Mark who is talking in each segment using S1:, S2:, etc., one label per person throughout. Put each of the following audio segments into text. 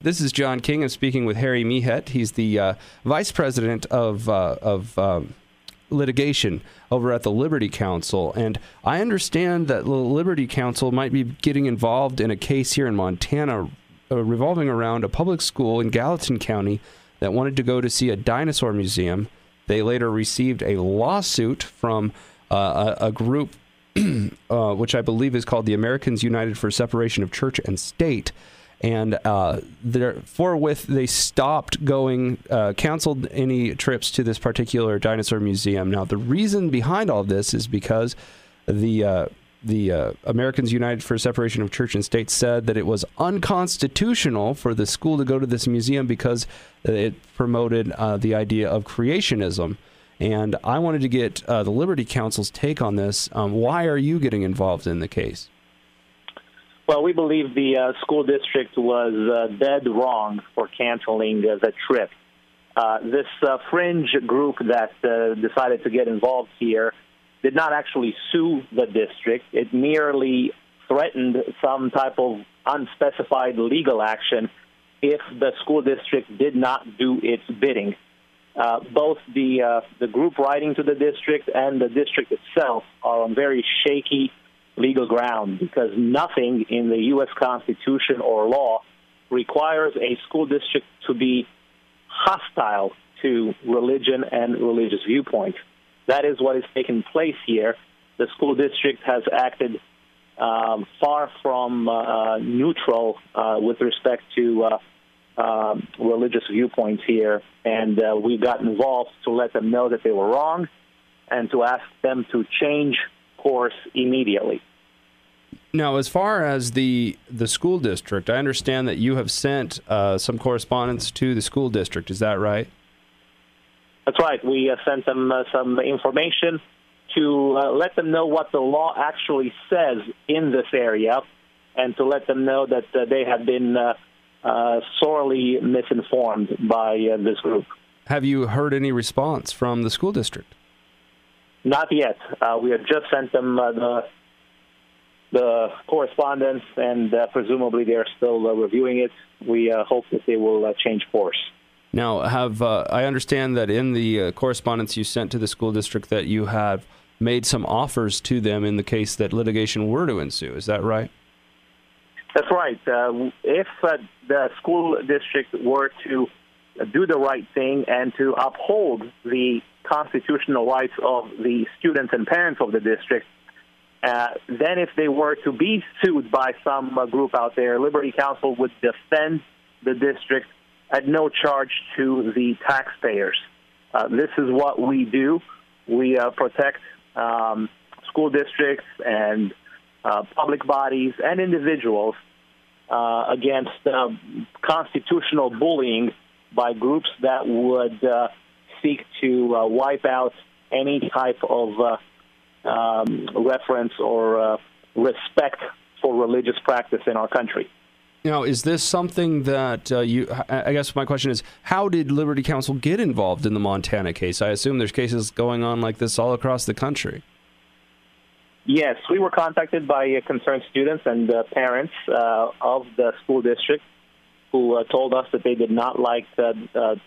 S1: This is John King. I'm speaking with Harry Mehet. He's the vice president of litigation over at the Liberty Counsel. And I understand that the Liberty Counsel might be getting involved in a case here in Montana revolving around a public school in Gallatin County that wanted to go to see a dinosaur museum. They later received a lawsuit from a group which I believe is called the Americans United for Separation of Church and State. And forthwith, they stopped going, canceled any trips to this particular dinosaur museum. Now, the reason behind all of this is because the Americans United for Separation of Church and State said that it was unconstitutional for the school to go to this museum because it promoted the idea of creationism. And I wanted to get the Liberty Counsel's take on this. Why are you getting involved in the case?
S2: Well, we believe the school district was dead wrong for canceling the trip. This fringe group that decided to get involved here did not actually sue the district. It merely threatened some type of unspecified legal action if the school district did not do its bidding. Both the group writing to the district and the district itself are on very shaky legal ground because nothing in the U.S. Constitution or law requires a school district to be hostile to religion and religious viewpoints. That is what is taking place here. The school district has acted far from neutral with respect to religious viewpoints here, and we got involved to let them know that they were wrong and to ask them to change course immediately.
S1: Now, as far as the school district, I understand that you have sent some correspondence to the school district. Is that right?
S2: That's right. We sent them some information to let them know what the law actually says in this area and to let them know that they have been sorely misinformed by this group.
S1: Have you heard any response from the school district?
S2: Not yet. We have just sent them the correspondence, and presumably they're still reviewing it. We hope that they will change course.
S1: Now, I understand that in the correspondence you sent to the school district that you have made some offers to them in the case that litigation were to ensue. Is that right?
S2: That's right. If the school district were to do the right thing and to uphold the constitutional rights of the students and parents of the district, then if they were to be sued by some group out there, Liberty Counsel would defend the district at no charge to the taxpayers. This is what we do. We protect school districts and public bodies and individuals against constitutional bullying by groups that would seek to wipe out any type of reference or respect for religious practice in our country.
S1: Now, is this something that I guess my question is, how did Liberty Counsel get involved in the Montana case? I assume there's cases going on like this all across the country.
S2: Yes, we were contacted by concerned students and parents of the school district who told us that they did not like to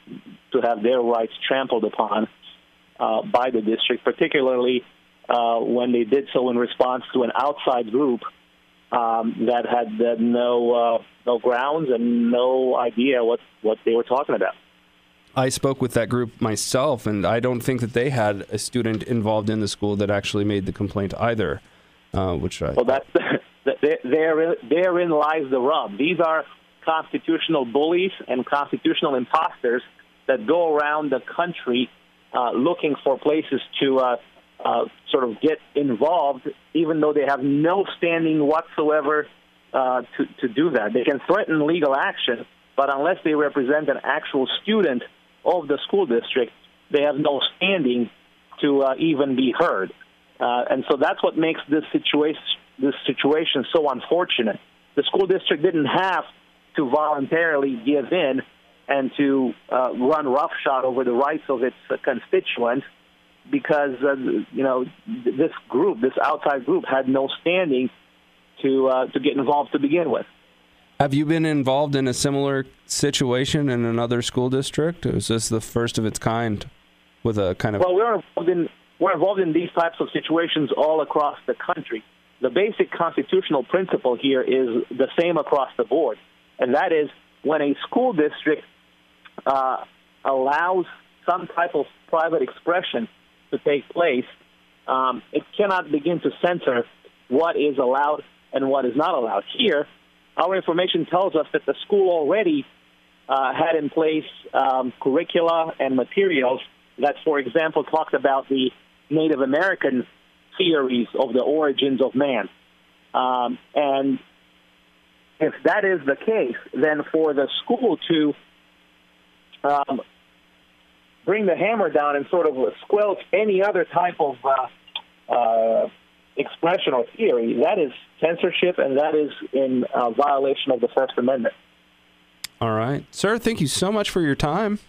S2: have their rights trampled upon by the district, particularly when they did so in response to an outside group that had no grounds and no idea what they were talking about.
S1: I spoke with that group myself, and I don't think that they had a student involved in the school that actually made the complaint either. Well, therein lies the rub. These are constitutional bullies and constitutional imposters that go around the country looking for places to sort of get involved, even though they have no standing whatsoever to do that. They can threaten legal action, but unless they represent an actual student of the school district, they have no standing to even be heard. And so that's what makes this situation so unfortunate. The school district didn't have to voluntarily give in and to run roughshod over the rights of its constituents because, this group, this outside group, had no standing to get involved to begin with. Have you been involved in a similar situation in another school district? Or is this the first of its kind with a kind of...
S2: Well, we're involved in these types of situations all across the country. The basic constitutional principle here is the same across the board, and that is when a school district allows some type of private expression to take place, it cannot begin to censor what is allowed and what is not allowed. Here, our information tells us that the school already had in place curricula and materials that, for example, talked about the Native American theories of the origins of man. And if that is the case, then for the school to bring the hammer down and sort of squelch any other type of expression or theory, that is censorship, and that is in violation of the First Amendment.
S1: All right. Sir, thank you so much for your time.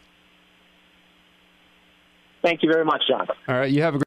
S2: Thank you very much, John.
S1: All right. You have a